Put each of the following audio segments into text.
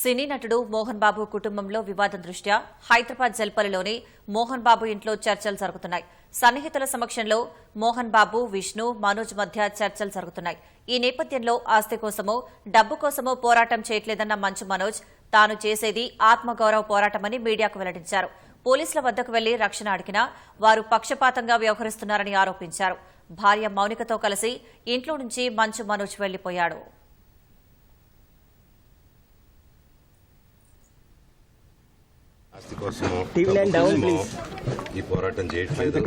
సినీ నటుడు మోహన్ బాబు కుటుంబంలో వివాదం దృష్ట్యా హైదరాబాద్ జల్పల్లిలోని మోహన్ బాబు ఇంట్లో చర్చలు జరుగుతున్నాయి. సన్నిహితుల సమక్షంలో మోహన్ బాబు, విష్ణు, మనోజ్ మధ్య చర్చలు జరుగుతున్నాయి. ఈ నేపథ్యంలో ఆస్తి కోసమో డబ్బు కోసమో పోరాటం చేయట్లేదన్న మంచు మనోజ్ తాను చేసేది ఆత్మగౌరవ పోరాటమని మీడియాకు వెల్లడించారు. పోలీసుల వద్దకు వెళ్లి రక్షణ అడిగినా వారు పక్షపాతంగా వ్యవహరిస్తున్నారని ఆరోపించారు. భార్య మౌనికతో కలిసి ఇంట్లో నుంచి మంచు మనోజ్ వెళ్లిపోయాడు. ఆస్తి కోసమో ఈ పోరాటం చేయట్లేదు.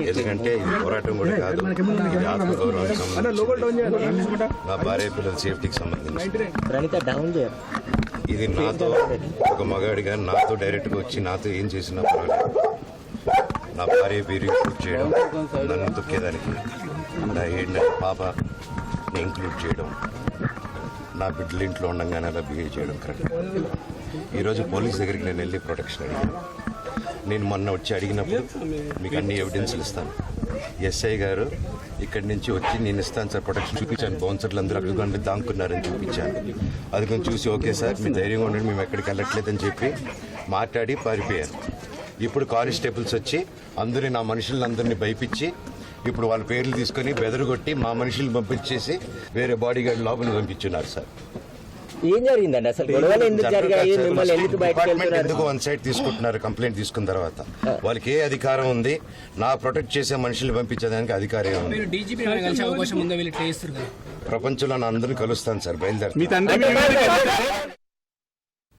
ఎందుకంటే ఈ పోరాటం కూడా కాదు, ఇది ఆత్మగౌరవానికి సంబంధించి, నా భార్య పిల్లల సేఫ్టీకి సంబంధించి. ఇది నాతో ఒక మగాడిగా నాతో డైరెక్ట్ గా వచ్చి నాతో ఏం చేసినా పర్వాలేదు. నా భార్య పేరు ఇంక్లూడ్ చేయడం, నన్ను తొక్కేదానికి నా 7 నెలల పాపని ఇంక్లూడ్ చేయడం, నా బిడ్డల ఇంట్లో ఉండగానే అలా బిహేవ్ చేయడం కరెక్ట్. ఈరోజు పోలీస్ దగ్గరికి నేను వెళ్ళి ప్రొటెక్షన్ అడిగాను. నేను మొన్న వచ్చి అడిగినప్పుడు మీకు అన్ని ఎవిడెన్స్లు ఇస్తాను, ఎస్ఐ గారు ఇక్కడి నుంచి వచ్చి నేను ఇస్తాను సార్ ప్రొటెక్షన్ చూపించాను. బౌన్సర్లు అందరూ అడుగుండి దాంకున్నారని చూపించాను. అది కొంచెం చూసి ఓకే సార్ మీ ధైర్యంగా ఉండండి, మేము ఎక్కడికి వెళ్ళట్లేదని చెప్పి మాట్లాడి పారిపోయాను. ఇప్పుడు కానిస్టేబుల్స్ వచ్చి అందరినీ నా మనుషులందరినీ భయపించి ఇప్పుడు వాళ్ళ పేర్లు తీసుకొని బెదరగొట్టి మా మనుషులు పంపించేసి వేరే బాడీ గార్డ్ లోపల పంపించున్నారు సార్. ఏం జరిగిందండి అసలు? గొడవలు ఎందుకు జరిగాయి? మిమ్మల్ని ఎందుకు ఎందుకు వన్ సైడ్ తీసుకుంటున్నారు? కంప్లైంట్ తీసుకున్న తర్వాత వాళ్ళకి ఏ అధికారం ఉంది? నా ప్రొటెక్ట్ చేసే మనుషులు పంపించేదానికి అధికారం ఉంది. ప్రపంచంలో నా అందరినీ కలుస్తాను సార్, బయలుదేరు.